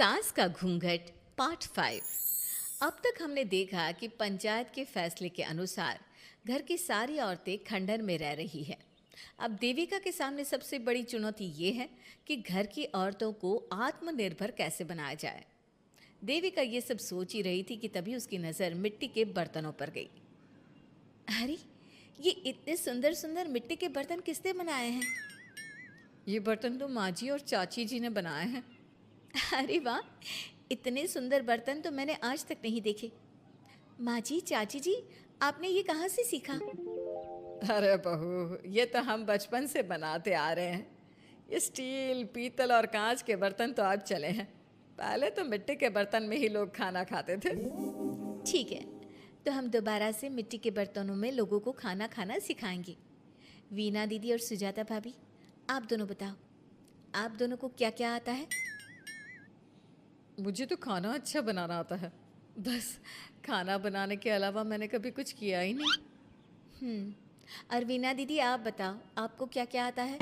सास का घूंघट पार्ट 5। अब तक हमने देखा कि पंचायत के फैसले के अनुसार घर की सारी औरतें खंडहर में रह रही हैं। अब देविका के सामने सबसे बड़ी चुनौती ये है कि घर की औरतों को आत्मनिर्भर कैसे बनाया जाए। देविका ये सब सोच ही रही थी कि तभी उसकी नज़र मिट्टी के बर्तनों पर गई। अरे, ये इतने सुंदर सुंदर मिट्टी के बर्तन किसने बनाए हैं? ये बर्तन तो माँ जी और चाची जी ने बनाए हैं। अरे वाह, इतने सुंदर बर्तन तो मैंने आज तक नहीं देखे। माँ जी, चाची जी, आपने ये कहाँ से सीखा? अरे बहू, ये तो हम बचपन से बनाते आ रहे हैं। ये स्टील, पीतल और कांच के बर्तन तो अब चले हैं। पहले तो मिट्टी के बर्तन में ही लोग खाना खाते थे। ठीक है, तो हम दोबारा से मिट्टी के बर्तनों में लोगों को खाना खाना सिखाएंगे। वीना दीदी और सुजाता भाभी, आप दोनों बताओ, आप दोनों को क्या क्या आता है? मुझे तो खाना अच्छा बनाना आता है। बस खाना बनाने के अलावा मैंने कभी कुछ किया ही नहीं। और वीना दीदी, आप बताओ, आपको क्या क्या आता है?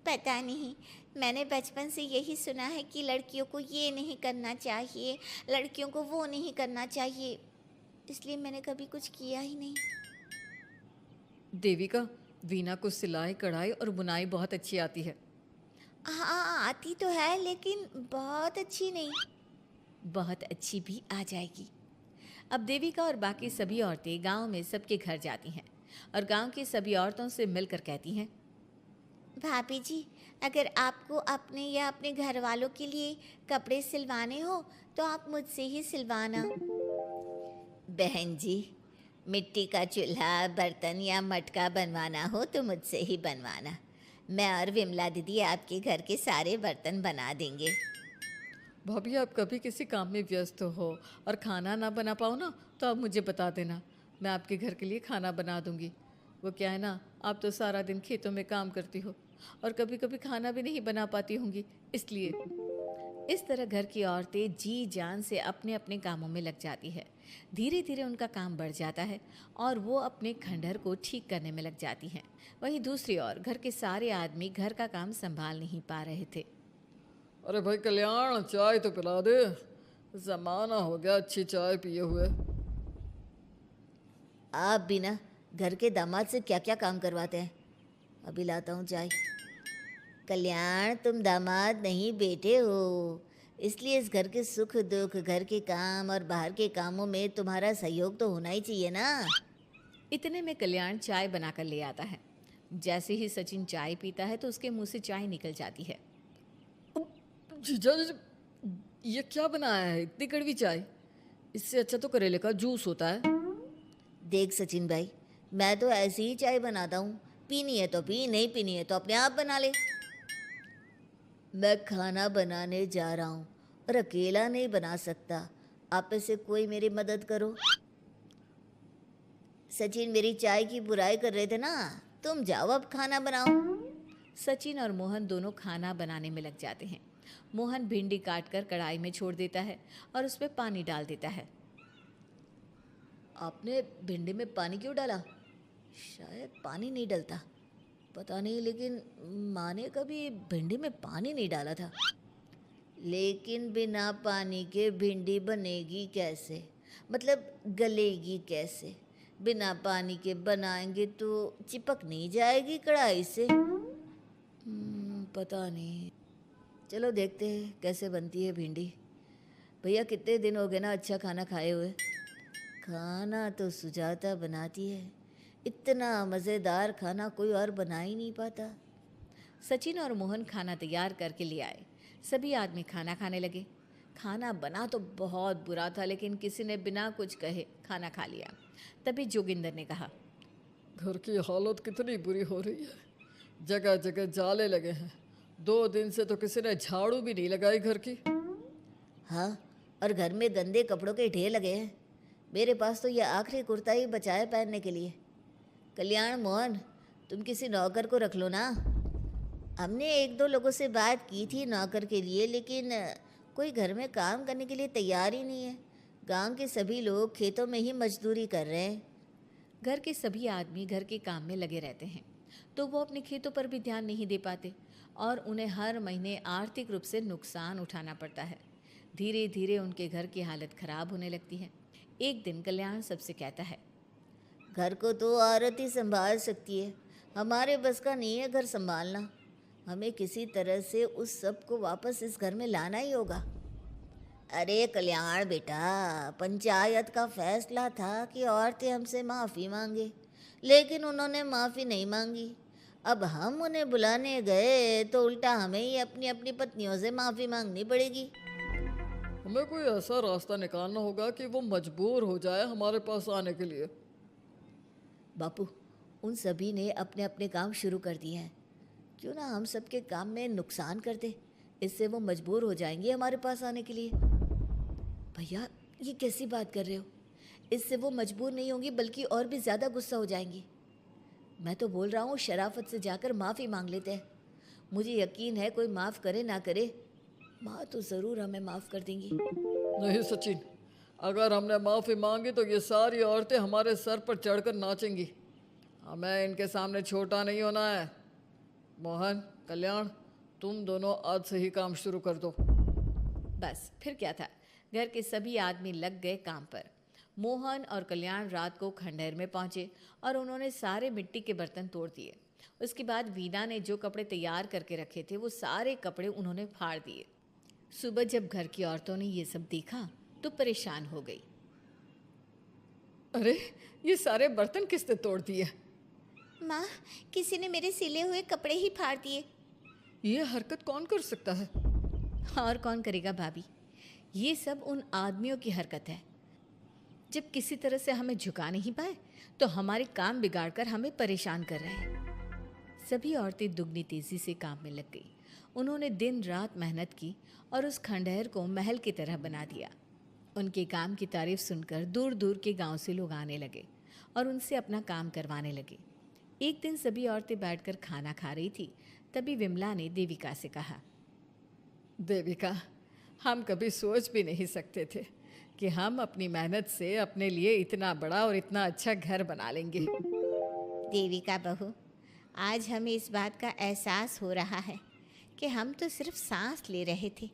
पता नहीं, मैंने बचपन से यही सुना है कि लड़कियों को ये नहीं करना चाहिए, लड़कियों को वो नहीं करना चाहिए, इसलिए मैंने कभी कुछ किया ही नहीं। देविका, वीना को सिलाई, कढ़ाई और बुनाई बहुत अच्छी आती है। हाँ, आती तो है लेकिन बहुत अच्छी नहीं। बहुत अच्छी भी आ जाएगी। अब देविका और बाकी सभी औरतें गांव में सबके घर जाती हैं और गांव की सभी औरतों से मिलकर कहती हैं, भाभी जी, अगर आपको अपने या अपने घर वालों के लिए कपड़े सिलवाने हो तो आप मुझसे ही सिलवाना। बहन जी, मिट्टी का चूल्हा, बर्तन या मटका बनवाना हो तो मुझसे ही बनवाना। मैं और विमला दीदी आपके घर के सारे बर्तन बना देंगे। भाभी, आप कभी किसी काम में व्यस्त हो और खाना ना बना पाओ ना, तो आप मुझे बता देना, मैं आपके घर के लिए खाना बना दूंगी। वो क्या है ना, आप तो सारा दिन खेतों में काम करती हो और कभी कभी खाना भी नहीं बना पाती होंगी, इसलिए। इस तरह घर की औरतें जी जान से अपने अपने कामों में लग जाती है। धीरे धीरे उनका काम बढ़ जाता है और वो अपने खंडहर को ठीक करने में लग जाती हैं। वहीं दूसरी ओर घर के सारे आदमी घर का काम संभाल नहीं पा रहे थे। अरे भाई कल्याण, चाय तो पिला दे, जमाना हो गया अच्छी चाय पिए हुए। आप भी ना घर के दामाद से क्या क्या काम करवाते हैं। अभी लाता हूँ चाय। कल्याण, तुम दामाद नहीं बेटे हो, इसलिए इस घर के सुख दुख, घर के काम और बाहर के कामों में तुम्हारा सहयोग तो होना ही चाहिए ना। इतने में कल्याण चाय बनाकर ले आता है। जैसे ही सचिन चाय पीता है तो उसके मुंह से चाय निकल जाती है। जीजा जी, ये क्या बनाया है, इतनी कड़वी चाय? इससे अच्छा तो करेले का जूस होता है। देख सचिन भाई, मैं तो ऐसी ही चाय बनाता हूँ, पीनी है तो पी, नहीं पीनी है तो अपने आप बना ले। मैं खाना बनाने जा रहा हूँ और अकेला नहीं बना सकता, आप में से कोई मेरी मदद करो। सचिन मेरी चाय की बुराई कर रहे थे ना, तुम जाओ अब खाना बनाओ। सचिन और मोहन दोनों खाना बनाने में लग जाते हैं। मोहन भिंडी काटकर कढ़ाई में छोड़ देता है और उस पर पानी डाल देता है। आपने भिंडी में पानी क्यों डाला? शायद पानी नहीं डलता, पता नहीं, लेकिन माँ ने कभी भिंडी में पानी नहीं डाला था। लेकिन बिना पानी के भिंडी बनेगी कैसे, मतलब गलेगी कैसे? बिना पानी के बनाएंगे तो चिपक नहीं जाएगी कढ़ाई से? पता नहीं, चलो देखते हैं कैसे बनती है भिंडी। भैया, कितने दिन हो गए ना अच्छा खाना खाए हुए। खाना तो सुजाता बनाती है, इतना मज़ेदार खाना कोई और बना ही नहीं पाता। सचिन और मोहन खाना तैयार करके ले आए। सभी आदमी खाना खाने लगे। खाना बना तो बहुत बुरा था, लेकिन किसी ने बिना कुछ कहे खाना खा लिया। तभी जोगिंदर ने कहा, घर की हालत कितनी बुरी हो रही है, जगह जगह जाले लगे हैं। 2 दिन से तो किसी ने झाड़ू भी नहीं लगाई घर की। हाँ, और घर में गंदे कपड़ों के ढेर लगे हैं। मेरे पास तो ये आखिरी कुर्ता ही बचा है पहनने के लिए। कल्याण, मोहन, तुम किसी नौकर को रख लो ना। हमने एक दो लोगों से बात की थी नौकर के लिए, लेकिन कोई घर में काम करने के लिए तैयार ही नहीं है। गांव के सभी लोग खेतों में ही मजदूरी कर रहे हैं। घर के सभी आदमी घर के काम में लगे रहते हैं, तो वो अपने खेतों पर भी ध्यान नहीं दे पाते और उन्हें हर महीने आर्थिक रूप से नुकसान उठाना पड़ता है। धीरे धीरे उनके घर की हालत खराब होने लगती है। एक दिन कल्याण सबसे कहता है, घर को तो औरत ही संभाल सकती है, हमारे बस का नहीं है घर संभालना। हमें किसी तरह से उस सब को वापस इस घर में लाना ही होगा। अरे कल्याण बेटा, पंचायत का फैसला था कि औरतें हमसे माफ़ी मांगे, लेकिन उन्होंने माफ़ी नहीं मांगी। अब हम उन्हें बुलाने गए तो उल्टा हमें ही अपनी अपनी पत्नियों से माफ़ी मांगनी पड़ेगी। हमें कोई ऐसा रास्ता निकालना होगा कि वो मजबूर हो जाए हमारे पास आने के लिए। बापू, उन सभी ने अपने अपने काम शुरू कर दिए हैं, क्यों ना हम सबके काम में नुकसान कर दे, इससे वो मजबूर हो जाएंगे हमारे पास आने के लिए। भैया, ये कैसी बात कर रहे हो? इससे वो मजबूर नहीं होंगी बल्कि और भी ज़्यादा गुस्सा हो जाएंगी। मैं तो बोल रहा हूँ शराफत से जाकर माफ़ी मांग लेते हैं। मुझे यकीन है कोई माफ़ करे ना करे, माँ तो ज़रूर हमें माफ़ कर देंगी। नहीं सचिन, अगर हमने माफ़ी मांगी तो ये सारी औरतें हमारे सर पर चढ़कर नाचेंगी। हमें इनके सामने छोटा नहीं होना है। मोहन, कल्याण, तुम दोनों आज से ही काम शुरू कर दो। बस फिर क्या था, घर के सभी आदमी लग गए काम पर। मोहन और कल्याण रात को खंडहर में पहुंचे और उन्होंने सारे मिट्टी के बर्तन तोड़ दिए। उसके बाद वीना ने जो कपड़े तैयार करके रखे थे वो सारे कपड़े उन्होंने फाड़ दिए। सुबह जब घर की औरतों ने ये सब देखा तो परेशान हो गई। अरे, ये सारे बर्तन किसने तोड़ दिए? माँ, किसी ने मेरे सिले हुए कपड़े ही फाड़ दिए। ये हरकत कौन कर सकता है? और कौन करेगा भाभी, ये सब उन आदमियों की हरकत है। जब किसी तरह से हमें झुका नहीं पाए तो हमारे काम बिगाड़कर हमें परेशान कर रहे हैं। सभी औरतें दुगनी तेजी से काम में लग गई। उन्होंने दिन रात मेहनत की और उस खंडहर को महल की तरह बना दिया। उनके काम की तारीफ सुनकर दूर दूर के गांव से लोग आने लगे और उनसे अपना काम करवाने लगे। एक दिन सभी औरतें बैठकर खाना खा रही थी, तभी विमला ने देविका से कहा, देविका, हम कभी सोच भी नहीं सकते थे कि हम अपनी मेहनत से अपने लिए इतना बड़ा और इतना अच्छा घर बना लेंगे। देविका बहू, आज हमें इस बात का एहसास हो रहा है कि हम तो सिर्फ सांस ले रहे थे,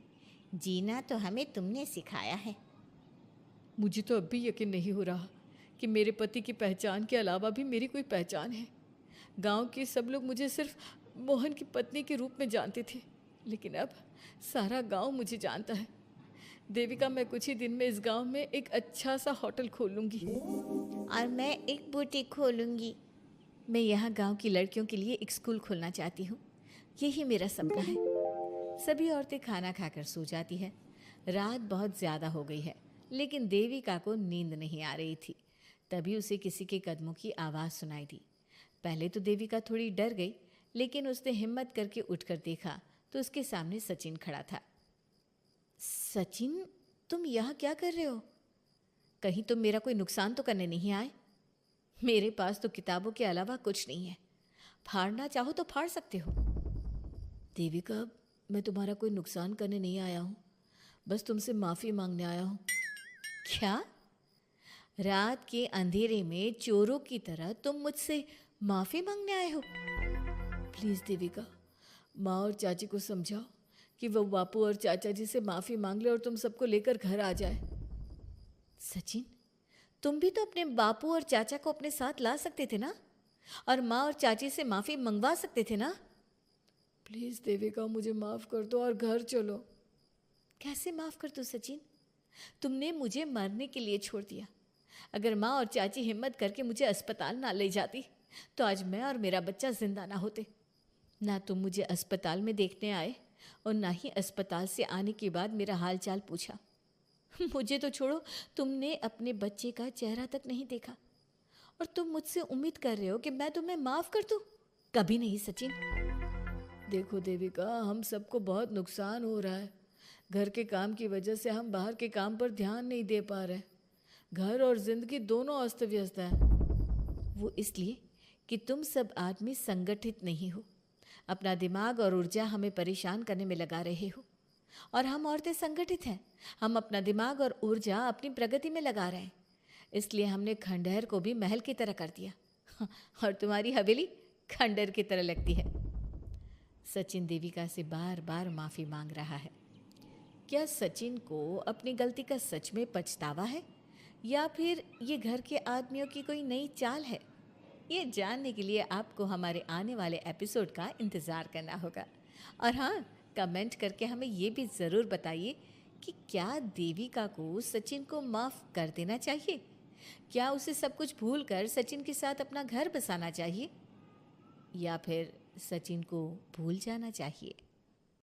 जीना तो हमें तुमने सिखाया है। मुझे तो अब भी यकीन नहीं हो रहा कि मेरे पति की पहचान के अलावा भी मेरी कोई पहचान है। गांव के सब लोग मुझे सिर्फ मोहन की पत्नी के रूप में जानते थे, लेकिन अब सारा गांव मुझे जानता है। देविका, मैं कुछ ही दिन में इस गांव में एक अच्छा सा होटल खोलूंगी और मैं एक बुटीक खोलूंगी। मैं यहाँ गांव की लड़कियों के लिए एक स्कूल खोलना चाहती हूँ, यही मेरा सपना है। सभी औरतें खाना खाकर सो जाती है। रात बहुत ज़्यादा हो गई है, लेकिन देविका को नींद नहीं आ रही थी। तभी उसे किसी के कदमों की आवाज़ सुनाई दी। पहले तो देविका थोड़ी डर गई, लेकिन उसने हिम्मत करके उठकर देखा तो उसके सामने सचिन खड़ा था। सचिन, तुम यहाँ क्या कर रहे हो? कहीं तुम मेरा कोई नुकसान तो करने नहीं आए? मेरे पास तो किताबों के अलावा कुछ नहीं है, फाड़ना चाहो तो फाड़ सकते हो। देविका, मैं तुम्हारा कोई नुकसान करने नहीं आया हूँ, बस तुमसे माफ़ी मांगने आया हूँ। क्या? रात के अंधेरे में चोरों की तरह तुम मुझसे माफ़ी मांगने आए हो? प्लीज़ देविका, माँ और चाची को समझाओ कि वो बापू और चाचा जी से माफ़ी मांग ले और तुम सबको लेकर घर आ जाए। सचिन, तुम भी तो अपने बापू और चाचा को अपने साथ ला सकते थे ना, और माँ और चाची से माफ़ी मंगवा सकते थे ना। प्लीज़ देविका, मुझे माफ़ कर दो और घर चलो। कैसे माफ़ कर दूँ सचिन? तुमने मुझे मरने के लिए छोड़ दिया। अगर माँ और चाची हिम्मत करके मुझे अस्पताल ना ले जाती तो आज मैं और मेरा बच्चा जिंदा ना होते। ना तुम मुझे अस्पताल में देखने आए और ना ही अस्पताल से आने के बाद मेरा हाल चाल पूछा। मुझे तो छोड़ो, तुमने अपने बच्चे का चेहरा तक नहीं देखा और तुम मुझसे उम्मीद कर रहे हो कि मैं तुम्हें माफ़ कर दूँ? कभी नहीं सचिन। देखो देविका, हम सबको बहुत नुकसान हो रहा है। घर के काम की वजह से हम बाहर के काम पर ध्यान नहीं दे पा रहे। घर और जिंदगी दोनों अस्त व्यस्त है। वो इसलिए कि तुम सब आदमी संगठित नहीं हो, अपना दिमाग और ऊर्जा हमें परेशान करने में लगा रहे हो। और हम औरतें संगठित हैं, हम अपना दिमाग और ऊर्जा अपनी प्रगति में लगा रहे हैं। इसलिए हमने खंडहर को भी महल की तरह कर दिया और तुम्हारी हवेली खंडहर की तरह लगती है। सचिन देविका से बार बार माफ़ी मांग रहा है। क्या सचिन को अपनी गलती का सच में पछतावा है, या फिर ये घर के आदमियों की कोई नई चाल है? ये जानने के लिए आपको हमारे आने वाले एपिसोड का इंतज़ार करना होगा। और हाँ, कमेंट करके हमें ये भी ज़रूर बताइए कि क्या देविका को सचिन को माफ़ कर देना चाहिए? क्या उसे सब कुछ भूलकर सचिन के साथ अपना घर बसाना चाहिए, या फिर सचिन को भूल जाना चाहिए?